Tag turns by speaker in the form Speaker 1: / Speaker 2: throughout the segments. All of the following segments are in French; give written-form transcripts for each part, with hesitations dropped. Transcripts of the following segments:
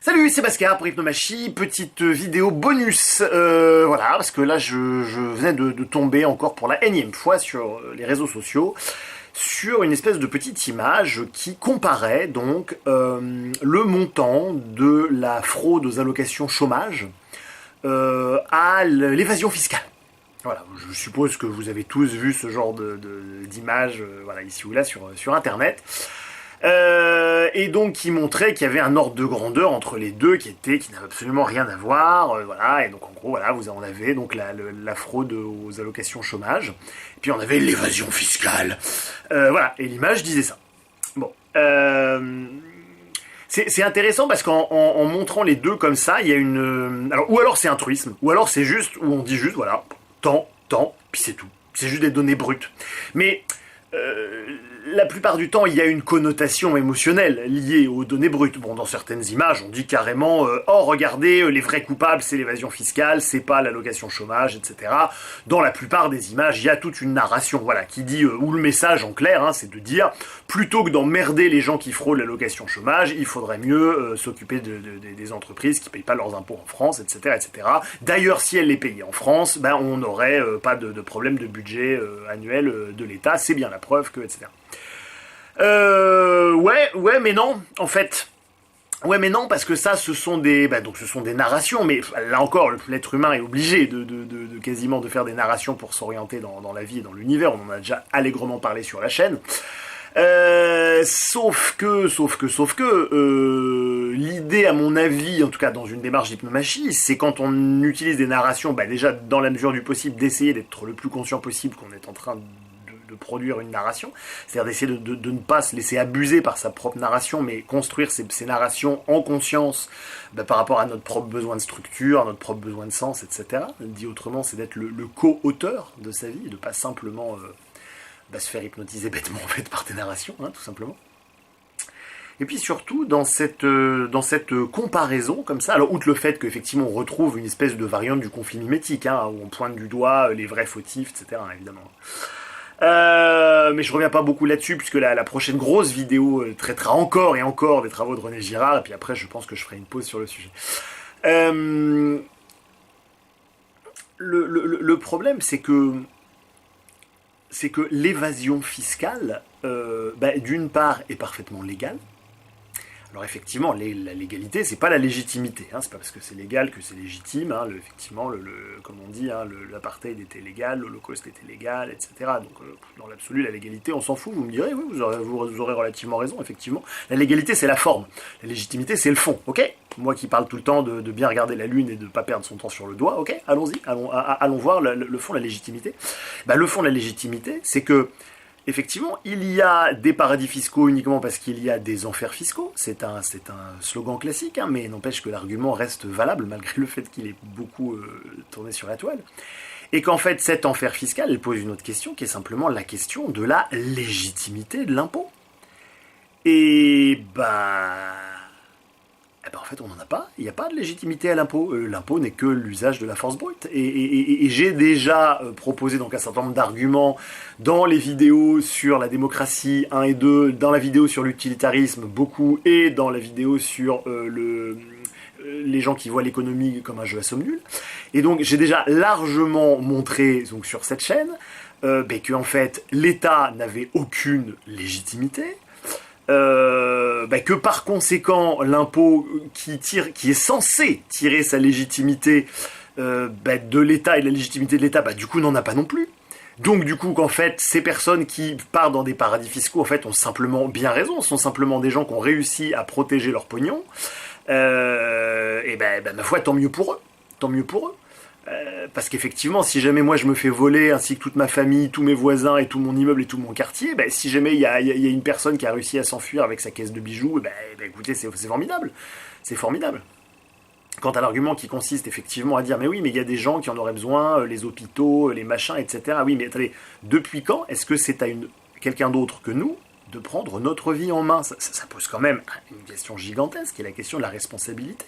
Speaker 1: Salut, c'est Bhaskar pour Hypnomachie, petite vidéo bonus, voilà, parce que là je venais de tomber encore pour la énième fois sur les réseaux sociaux, sur une espèce de petite image qui comparait donc le montant de la fraude aux allocations chômage à l'évasion fiscale. Voilà, je suppose que vous avez tous vu ce genre d'image, voilà, ici ou là sur Internet. Et donc qui montrait qu'il y avait un ordre de grandeur entre les deux qui n'avait absolument rien à voir, voilà, et donc en gros voilà, vous en avez donc la fraude aux allocations chômage, et puis on avait l'évasion fiscale, voilà, et l'image disait ça. Bon, c'est intéressant parce qu'en montrant les deux comme ça, il y a ou alors c'est un truisme, ou alors c'est juste, où on dit juste voilà, tant, puis c'est tout, c'est juste des données brutes, mais la plupart du temps, il y a une connotation émotionnelle liée aux données brutes. Bon, dans certaines images, on dit carrément oh, regardez, les vrais coupables, c'est l'évasion fiscale, c'est pas l'allocation chômage, etc. Dans la plupart des images, il y a toute une narration, voilà, qui dit, ou le message en clair, hein, c'est de dire, plutôt que d'emmerder les gens qui fraudent l'allocation chômage, il faudrait mieux s'occuper des entreprises qui payent pas leurs impôts en France, etc., etc. D'ailleurs, si elles les payaient en France, ben, on n'aurait pas de problème de budget annuel de l'État, c'est bien la preuve que, etc. Ouais, mais non, en fait. Ouais, mais non, parce que ça, ce sont des narrations, mais là encore, l'être humain est obligé de quasiment de faire des narrations pour s'orienter dans la vie et dans l'univers. On en a déjà allègrement parlé sur la chaîne. Sauf que, l'idée, à mon avis, en tout cas dans une démarche d'hypnomachie, c'est quand on utilise des narrations, bah déjà, dans la mesure du possible, d'essayer d'être le plus conscient possible qu'on est en train de produire une narration, c'est-à-dire d'essayer de ne pas se laisser abuser par sa propre narration, mais construire ces narrations en conscience par rapport à notre propre besoin de structure, à notre propre besoin de sens, etc. Dit autrement, c'est d'être le co-auteur de sa vie, et de pas simplement se faire hypnotiser bêtement en fait par tes narrations, hein, tout simplement. Et puis surtout, dans cette comparaison comme ça, alors outre le fait qu'effectivement on retrouve une espèce de variante du conflit mimétique, hein, où on pointe du doigt les vrais fautifs, etc., évidemment. Mais je reviens pas beaucoup là-dessus, puisque la prochaine grosse vidéo traitera encore et encore des travaux de René Girard, et puis après je pense que je ferai une pause sur le sujet. Le problème, c'est que l'évasion fiscale, d'une part, est parfaitement légale. Alors effectivement, la légalité, c'est pas la légitimité, hein, c'est pas parce que c'est légal que c'est légitime, hein, effectivement, comme on dit, hein, l'apartheid était légal, l'Holocauste était légal, etc. Donc dans l'absolu, la légalité, on s'en fout, vous me direz, oui, vous aurez relativement raison, effectivement. La légalité, c'est la forme, la légitimité, c'est le fond, ok ? Moi qui parle tout le temps de bien regarder la lune et de pas perdre son temps sur le doigt, ok ? Allons-y, allons voir le fond de la légitimité. Le fond de la légitimité, c'est que effectivement, il y a des paradis fiscaux uniquement parce qu'il y a des enfers fiscaux. C'est un slogan classique, hein, mais n'empêche que l'argument reste valable malgré le fait qu'il est beaucoup tourné sur la toile. Et qu'en fait, cet enfer fiscal, elle pose une autre question, qui est simplement la question de la légitimité de l'impôt. Et en fait, on n'en a pas. Il n'y a pas de légitimité à l'impôt. L'impôt n'est que l'usage de la force brute. Et j'ai déjà proposé donc un certain nombre d'arguments dans les vidéos sur la démocratie 1 et 2, dans la vidéo sur l'utilitarisme beaucoup, et dans la vidéo sur les gens qui voient l'économie comme un jeu à somme nulle. Et donc j'ai déjà largement montré donc, sur cette chaîne que en fait l'État n'avait aucune légitimité. Que par conséquent l'impôt qui est censé tirer sa légitimité de l'État et la légitimité de l'État, du coup n'en a pas non plus. Donc du coup qu'en fait ces personnes qui partent dans des paradis fiscaux en fait ont simplement bien raison, sont simplement des gens qui ont réussi à protéger leur pognon. Ma foi, tant mieux pour eux. Parce qu'effectivement, si jamais moi je me fais voler, ainsi que toute ma famille, tous mes voisins et tout mon immeuble et tout mon quartier, si jamais il y a une personne qui a réussi à s'enfuir avec sa caisse de bijoux, écoutez, c'est formidable. C'est formidable. Quant à l'argument qui consiste effectivement à dire mais oui, mais il y a des gens qui en auraient besoin, les hôpitaux, les machins, etc. Oui, mais attendez, depuis quand est-ce que c'est à quelqu'un d'autre que nous de prendre notre vie en main ? Ça pose quand même une question gigantesque, qui est la question de la responsabilité.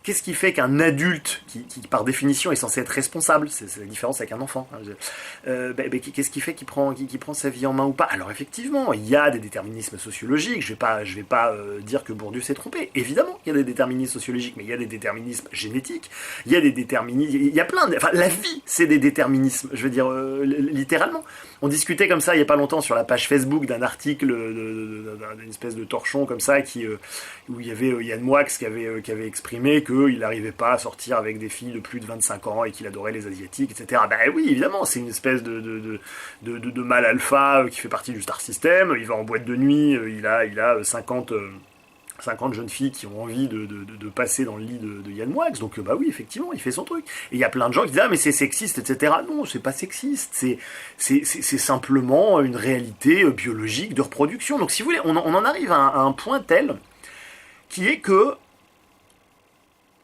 Speaker 1: Qu'est-ce qui fait qu'un adulte, qui par définition est censé être responsable, c'est la différence avec un enfant, hein, qu'est-ce qui fait qu'il prend sa vie en main ou pas? Alors effectivement, il y a des déterminismes sociologiques, je vais pas dire que Bourdieu s'est trompé, évidemment il y a des déterminismes sociologiques, mais il y a des déterminismes génétiques, il y a des déterminismes, il y a plein de... Enfin, la vie, c'est des déterminismes, je veux dire, littéralement. On discutait comme ça il y a pas longtemps sur la page Facebook d'un article, d'une espèce de torchon comme ça, où il y avait Yann Moix qui avait exprimé qu'il n'arrivait pas à sortir avec des filles de plus de 25 ans et qu'il adorait les asiatiques, etc. Ben oui, évidemment, c'est une espèce de mâle alpha qui fait partie du star system, il va en boîte de nuit, il a 50 jeunes filles qui ont envie de passer dans le lit de Yann Moix, donc bah oui, effectivement, il fait son truc. Et il y a plein de gens qui disent « Ah, mais c'est sexiste, etc. » Non, c'est pas sexiste, c'est simplement une réalité biologique de reproduction. Donc si vous voulez, on en arrive à un point tel qui est que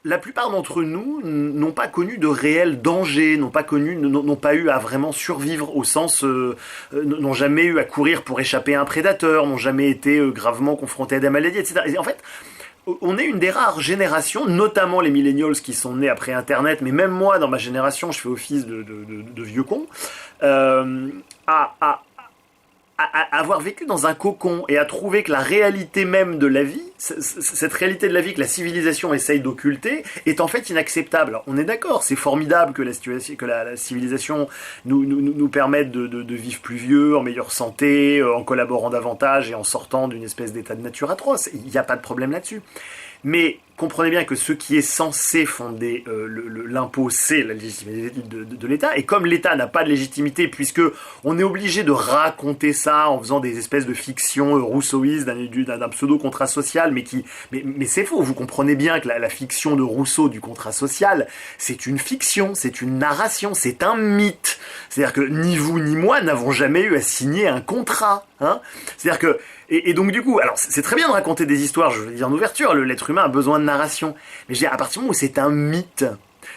Speaker 1: la plupart d'entre nous n'ont pas connu de réel danger, n'ont pas eu à vraiment survivre au sens, n'ont jamais eu à courir pour échapper à un prédateur, n'ont jamais été gravement confrontés à des maladies, etc. Et en fait, on est une des rares générations, notamment les millennials qui sont nés après Internet, mais même moi, dans ma génération, je fais office de vieux con, à avoir vécu dans un cocon et à trouver que la réalité même de la vie, cette réalité de la vie que la civilisation essaye d'occulter, est en fait inacceptable. Alors, on est d'accord, c'est formidable que la civilisation nous permette de vivre plus vieux, en meilleure santé, en collaborant davantage et en sortant d'une espèce d'état de nature atroce. Il n'y a pas de problème là-dessus. Mais comprenez bien que ce qui est censé fonder l'impôt, c'est la légitimité de l'État. Et comme l'État n'a pas de légitimité, puisque on est obligé de raconter ça en faisant des espèces de fictions rousseauistes d'un pseudo-contrat social, mais c'est faux. Vous comprenez bien que la fiction de Rousseau du contrat social, c'est une fiction, c'est une narration, c'est un mythe. C'est-à-dire que ni vous ni moi n'avons jamais eu à signer un contrat. Hein, c'est-à-dire que et donc du coup, alors c'est très bien de raconter des histoires, je veux dire en ouverture, l'être humain a besoin de narration, mais je veux dire, à partir du moment où c'est un mythe,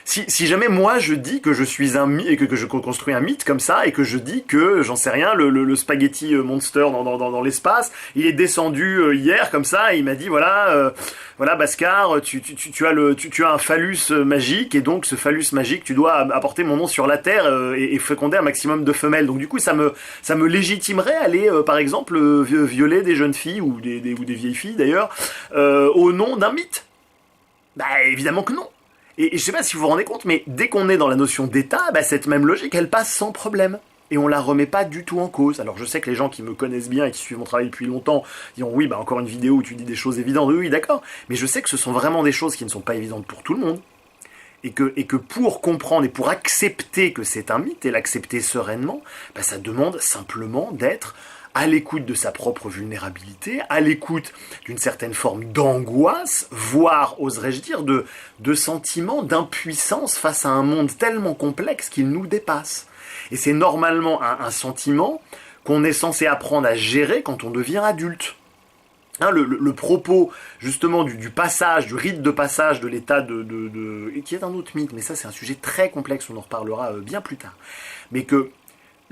Speaker 1: si jamais moi je dis que je suis un mythe, et que je construis un mythe comme ça, et que je dis que, j'en sais rien, le spaghetti monster dans l'espace, il est descendu hier comme ça, et il m'a dit voilà Bhaskar, tu as un phallus magique, et donc ce phallus magique, tu dois apporter mon nom sur la Terre et féconder un maximum de femelles. Donc du coup, ça me légitimerait à aller, par exemple, violer des jeunes filles, ou des vieilles filles d'ailleurs, au nom d'un mythe. Bah évidemment que non. Et je sais pas si vous vous rendez compte, mais dès qu'on est dans la notion d'État, bah, cette même logique, elle passe sans problème. Et on la remet pas du tout en cause. Alors je sais que les gens qui me connaissent bien et qui suivent mon travail depuis longtemps diront oui, bah encore une vidéo où tu dis des choses évidentes. Oui, d'accord. Mais je sais que ce sont vraiment des choses qui ne sont pas évidentes pour tout le monde. Et que pour comprendre et pour accepter que c'est un mythe et l'accepter sereinement, bah, ça demande simplement d'être à l'écoute de sa propre vulnérabilité, à l'écoute d'une certaine forme d'angoisse, voire, oserais-je dire, de sentiment d'impuissance face à un monde tellement complexe qu'il nous dépasse. Et c'est normalement un sentiment qu'on est censé apprendre à gérer quand on devient adulte. Hein, le propos justement du passage, du rite de passage de l'état qui est un autre mythe, mais ça c'est un sujet très complexe, on en reparlera bien plus tard. Mais que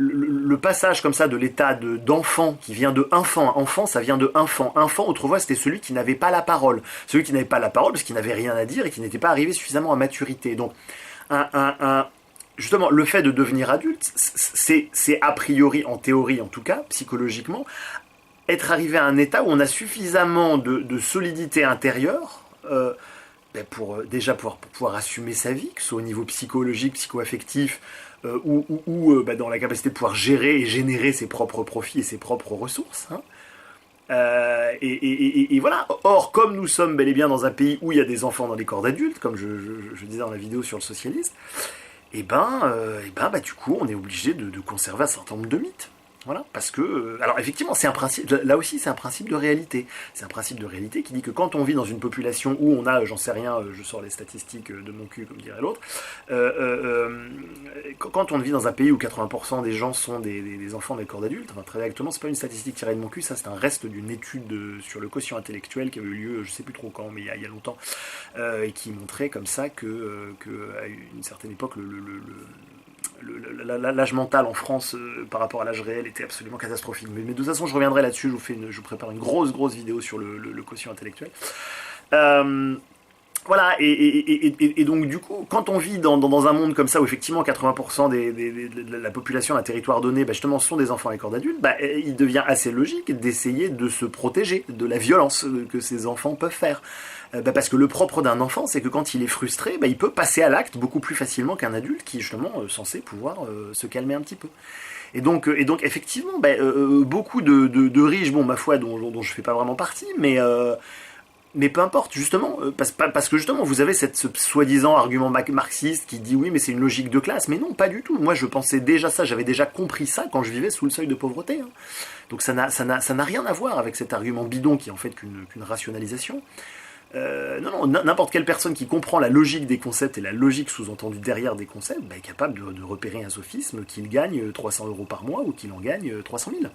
Speaker 1: le passage comme ça de l'état d'enfant qui vient de enfant, ça vient de enfant. Enfant, autrefois, c'était celui qui n'avait pas la parole. Celui qui n'avait pas la parole parce qu'il n'avait rien à dire et qui n'était pas arrivé suffisamment à maturité. Donc, justement, le fait de devenir adulte, c'est a priori, en théorie en tout cas, psychologiquement, être arrivé à un état où on a suffisamment de solidité intérieure pour déjà pouvoir assumer sa vie, que ce soit au niveau psychologique, psycho-affectif, ou dans la capacité de pouvoir gérer et générer ses propres profits et ses propres ressources. Hein. Et voilà. Or, comme nous sommes bel et bien dans un pays où il y a des enfants dans les corps d'adultes, comme je disais dans la vidéo sur le socialisme, du coup, on est obligé de conserver un certain nombre de mythes. Voilà, parce que... alors effectivement, c'est un principe... Là aussi, c'est un principe de réalité. C'est un principe de réalité qui dit que quand on vit dans une population où on a, j'en sais rien, je sors les statistiques de mon cul, comme dirait l'autre, quand on vit dans un pays où 80% des gens sont des enfants des corps d'adultes, enfin, très exactement, c'est pas une statistique tirée de mon cul, ça c'est un reste d'une étude sur le quotient intellectuel qui avait eu lieu, je sais plus trop quand, mais il y a longtemps, et qui montrait comme ça que à une certaine époque, l'âge mental en France par rapport à l'âge réel était absolument catastrophique. Mais de toute façon, je reviendrai là-dessus. Je vous prépare une grosse vidéo sur le quotient intellectuel. Voilà, et donc du coup, quand on vit dans un monde comme ça où effectivement 80% de la population d'un territoire donné, bah, justement, sont des enfants à corps d'adultes, bah, il devient assez logique d'essayer de se protéger de la violence que ces enfants peuvent faire. Bah, parce que le propre d'un enfant, c'est que quand il est frustré, bah, il peut passer à l'acte beaucoup plus facilement qu'un adulte qui est justement censé pouvoir se calmer un petit peu. Et donc effectivement, bah, beaucoup de riches, bon, ma foi, dont je fais pas vraiment partie, mais peu importe, justement, parce que justement, vous avez ce soi-disant argument marxiste qui dit oui, mais c'est une logique de classe. Mais non, pas du tout. Moi, je pensais déjà ça, j'avais déjà compris ça quand je vivais sous le seuil de pauvreté. Hein. Donc ça n'a rien à voir avec cet argument bidon qui est en fait qu'une rationalisation. Non, n'importe quelle personne qui comprend la logique des concepts et la logique sous-entendue derrière des concepts bah, est capable de repérer un sophisme qu'il gagne 300 euros par mois ou qu'il en gagne 300 000.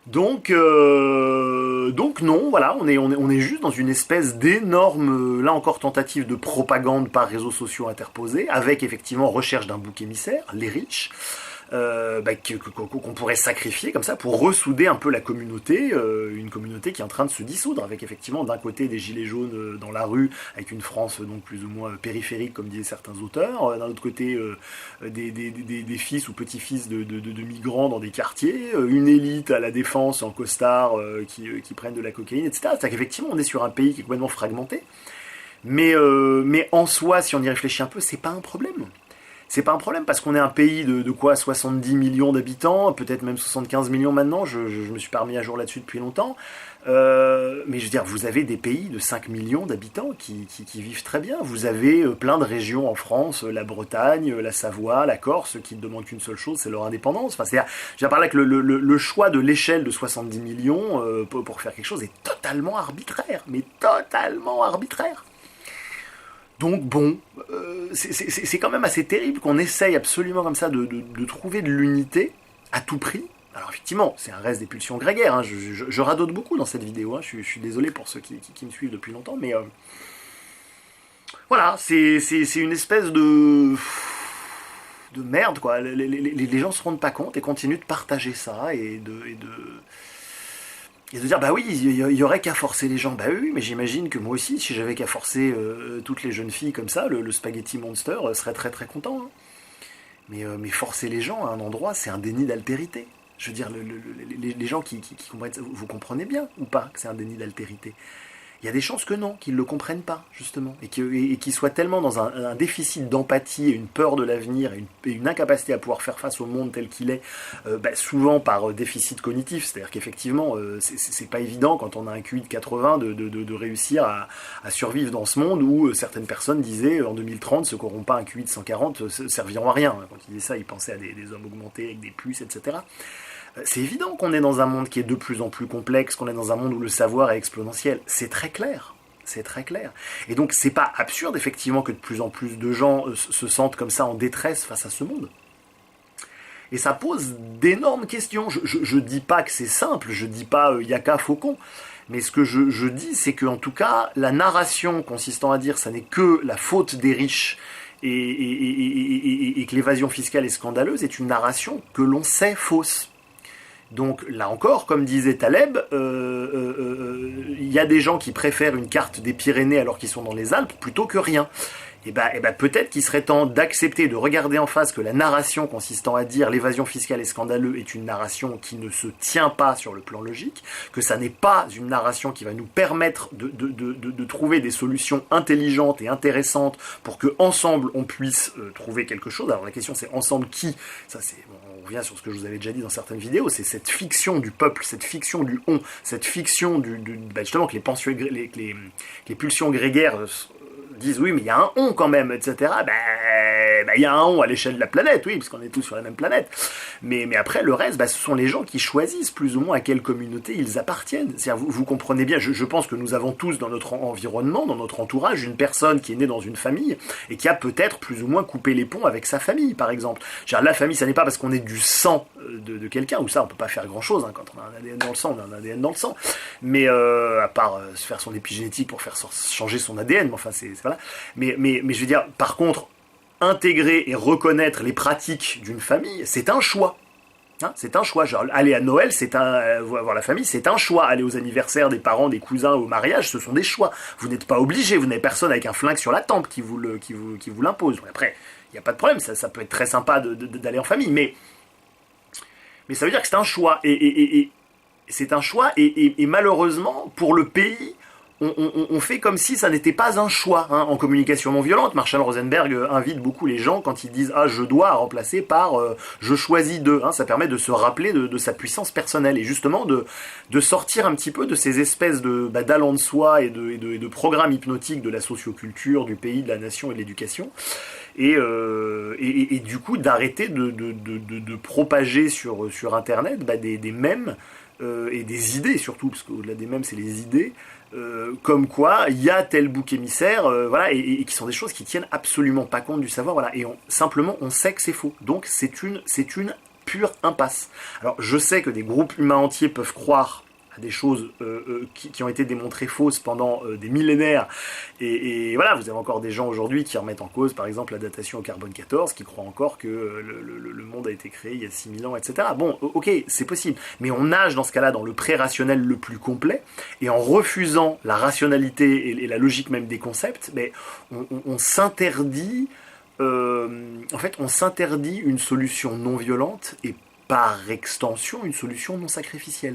Speaker 1: Donc non, voilà, on est juste dans une espèce d'énorme, là encore, tentative de propagande par réseaux sociaux interposés, avec effectivement recherche d'un bouc émissaire, les riches, qu'on pourrait sacrifier comme ça pour ressouder un peu la communauté, une communauté qui est en train de se dissoudre, avec effectivement d'un côté des gilets jaunes dans la rue, avec une France donc plus ou moins périphérique comme disaient certains auteurs, d'un autre côté des fils ou petits-fils de migrants dans des quartiers, une élite à la défense en costard qui prennent de la cocaïne, etc. C'est-à-dire qu'effectivement on est sur un pays qui est complètement fragmenté, mais en soi, si on y réfléchit un peu, c'est pas un problème. C'est pas un problème parce qu'on est un pays de quoi 70 millions d'habitants, peut-être même 75 millions maintenant, je me suis pas remis à jour là-dessus depuis longtemps. Mais je veux dire, vous avez des pays de 5 millions d'habitants qui vivent très bien. Vous avez plein de régions en France, la Bretagne, la Savoie, la Corse, qui ne demandent qu'une seule chose, c'est leur indépendance. Enfin, c'est-à-dire, je veux dire par là que le choix de l'échelle de 70 millions pour faire quelque chose est totalement arbitraire, mais totalement arbitraire. Donc bon, c'est quand même assez terrible qu'on essaye absolument comme ça de trouver de l'unité à tout prix. Alors effectivement, c'est un reste des pulsions grégaires, hein. Je radote beaucoup dans cette vidéo, hein. Je suis désolé pour ceux qui me suivent depuis longtemps, mais voilà, c'est une espèce de merde, quoi. Les gens se rendent pas compte et continuent de partager ça et de dire, bah oui, il y aurait qu'à forcer les gens. Bah oui, mais j'imagine que moi aussi, si j'avais qu'à forcer toutes les jeunes filles comme ça, le spaghetti monster serait très très content. Hein. Mais forcer les gens à un endroit, c'est un déni d'altérité. Je veux dire, les gens qui comprennent ça, vous comprenez bien ou pas que c'est un déni d'altérité? Il y a des chances que non, qu'ils ne le comprennent pas, justement, et qu'ils soient tellement dans un déficit d'empathie, et une peur de l'avenir, et une incapacité à pouvoir faire face au monde tel qu'il est, souvent par déficit cognitif, c'est-à-dire qu'effectivement, c'est pas évident, quand on a un QI de 80, de réussir à survivre dans ce monde où certaines personnes disaient, en 2030, ceux qui n'auront pas un QI de 140 serviront à rien. Quand ils disaient ça, ils pensaient à des hommes augmentés avec des puces, etc. C'est évident qu'on est dans un monde qui est de plus en plus complexe, qu'on est dans un monde où le savoir est exponentiel. C'est très clair. C'est très clair. Et donc, c'est pas absurde, effectivement, que de plus en plus de gens se sentent comme ça en détresse face à ce monde. Et ça pose d'énormes questions. Je dis pas que c'est simple, je dis pas yaka faucon. Mais ce que je dis, c'est qu'en tout cas, la narration consistant à dire ça n'est que la faute des riches et que l'évasion fiscale est scandaleuse est une narration que l'on sait fausse. Donc là encore, comme disait Taleb, il y a des gens qui préfèrent une carte des Pyrénées alors qu'ils sont dans les Alpes plutôt que rien. Et peut-être qu'il serait temps d'accepter, de regarder en face que la narration consistant à dire l'évasion fiscale est scandaleuse est une narration qui ne se tient pas sur le plan logique, que ça n'est pas une narration qui va nous permettre de trouver des solutions intelligentes et intéressantes pour que ensemble on puisse trouver quelque chose. Alors la question c'est ensemble qui? Ça c'est on revient sur ce que je vous avais déjà dit dans certaines vidéos, c'est cette fiction du peuple, cette fiction du on, cette fiction justement que les pulsions grégaires disent oui mais il y a un on quand même, etc. Il y a un on à l'échelle de la planète, oui, parce qu'on est tous sur la même planète. Mais après, le reste, ce sont les gens qui choisissent plus ou moins à quelle communauté ils appartiennent. C'est-à-dire, vous comprenez bien, je pense que nous avons tous dans notre environnement, dans notre entourage, une personne qui est née dans une famille et qui a peut-être plus ou moins coupé les ponts avec sa famille, par exemple. La famille, ça n'est pas parce qu'on est du sang de quelqu'un, ou ça, on peut pas faire grand-chose, hein. Quand on a un ADN dans le sang, on a un ADN dans le sang. Mais à part se faire son épigénétique pour faire changer son ADN, mais enfin, c'est voilà. Mais je veux dire, par contre, intégrer et reconnaître les pratiques d'une famille, c'est un choix. Hein, c'est un choix. Genre, aller à Noël, c'est voir la famille, c'est un choix. Aller aux anniversaires des parents, des cousins, au mariage, ce sont des choix. Vous n'êtes pas obligé. Vous n'avez personne avec un flingue sur la tempe qui vous l'impose. Après, il n'y a pas de problème. Ça peut être très sympa d'aller en famille, mais ça veut dire que c'est un choix. Et c'est un choix. Et malheureusement, pour le pays, on fait comme si ça n'était pas un choix, hein. En communication non violente, Marshall Rosenberg invite beaucoup les gens quand ils disent « Ah, je dois » à remplacer par je choisis de », hein. Ça permet de se rappeler de sa puissance personnelle et justement de sortir un petit peu de ces espèces d'allants de soi et de programmes hypnotiques de la socioculture, du pays, de la nation et de l'éducation. Et du coup d'arrêter de propager sur Internet des mèmes et des idées surtout, parce qu'au-delà des mèmes c'est les idées, comme quoi il y a tel bouc émissaire, voilà, et qui sont des choses qui tiennent absolument pas compte du savoir, voilà, et simplement on sait que c'est faux, donc c'est une pure impasse. Alors je sais que des groupes humains entiers peuvent croire à des choses qui ont été démontrées fausses pendant des millénaires, et voilà, vous avez encore des gens aujourd'hui qui remettent en cause par exemple la datation au carbone 14, qui croient encore que le monde a été créé il y a 6000 ans, etc. Bon, ok, c'est possible, mais on nage dans ce cas-là dans le pré-rationnel le plus complet, et en refusant la rationalité et la logique même des concepts, mais on s'interdit en fait on s'interdit une solution non violente et par extension une solution non sacrificielle.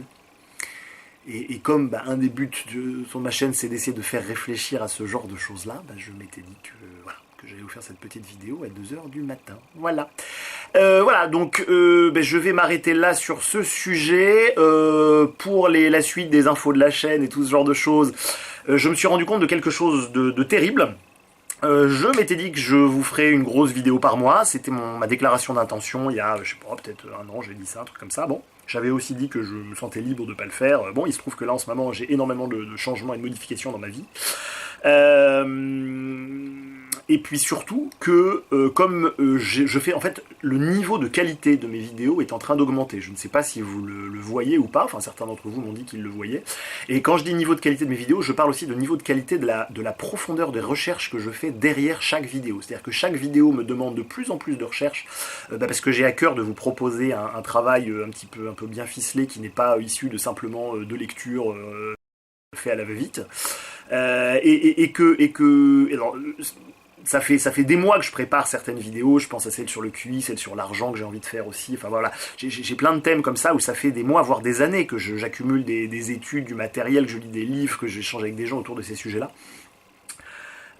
Speaker 1: Et comme un des buts de ma chaîne, c'est d'essayer de faire réfléchir à ce genre de choses-là, je m'étais dit que j'allais vous faire cette petite vidéo à 2h du matin. Voilà. Voilà, donc je vais m'arrêter là sur ce sujet. Pour la suite des infos de la chaîne et tout ce genre de choses, je me suis rendu compte de quelque chose de terrible. Je m'étais dit que je vous ferais une grosse vidéo par mois, c'était ma déclaration d'intention il y a, je sais pas, peut-être un an, j'ai dit ça, un truc comme ça, bon. J'avais aussi dit que je me sentais libre de ne pas le faire. Bon, il se trouve que là, en ce moment, j'ai énormément de changements et de modifications dans ma vie. Et puis surtout que, comme je fais, en fait, le niveau de qualité de mes vidéos est en train d'augmenter. Je ne sais pas si vous le voyez ou pas, enfin certains d'entre vous m'ont dit qu'ils le voyaient. Et quand je dis niveau de qualité de mes vidéos, je parle aussi de niveau de qualité de la profondeur des recherches que je fais derrière chaque vidéo. C'est-à-dire que chaque vidéo me demande de plus en plus de recherches, parce que j'ai à cœur de vous proposer un travail un peu bien ficelé, qui n'est pas issu de simplement de lecture fait à la va-vite. Alors, ça fait des mois que je prépare certaines vidéos, je pense à celle sur le QI, celle sur l'argent que j'ai envie de faire aussi, enfin voilà, j'ai plein de thèmes comme ça où ça fait des mois, voire des années que j'accumule des études, du matériel, que je lis des livres, que j'échange avec des gens autour de ces sujets-là.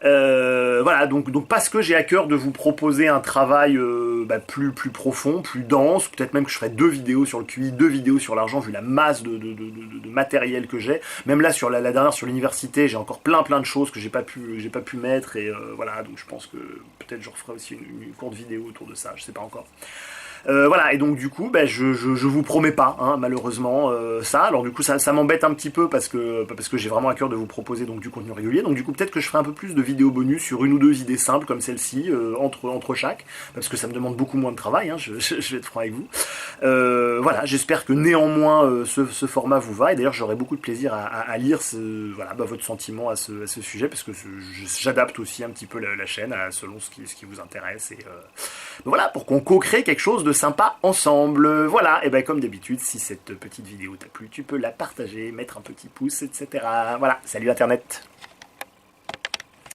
Speaker 1: Voilà, donc parce que j'ai à cœur de vous proposer un travail plus profond, plus dense, peut-être même que je ferai 2 vidéos sur le QI, 2 vidéos sur l'argent, vu la masse de matériel que j'ai. Même là, sur la dernière sur l'université, j'ai encore plein de choses que j'ai pas pu mettre, et voilà, donc je pense que peut-être je referai aussi une courte vidéo autour de ça, je sais pas encore. Voilà, et donc du coup, je vous promets pas, hein, malheureusement, ça. Alors du coup, ça m'embête un petit peu parce que j'ai vraiment à cœur de vous proposer donc du contenu régulier. Donc du coup, peut-être que je ferai un peu plus de vidéos bonus sur 1 ou 2 idées simples comme celle-ci, entre chaque, parce que ça me demande beaucoup moins de travail, hein, je vais être franc avec vous. Voilà, j'espère que néanmoins ce format vous va, et d'ailleurs j'aurai beaucoup de plaisir à lire votre sentiment à ce sujet, parce que j'adapte aussi un petit peu la chaîne selon ce qui vous intéresse, et voilà, pour qu'on co-crée quelque chose de sympa ensemble. Voilà, et comme d'habitude, si cette petite vidéo t'a plu, tu peux la partager, mettre un petit pouce, etc. Voilà, salut Internet.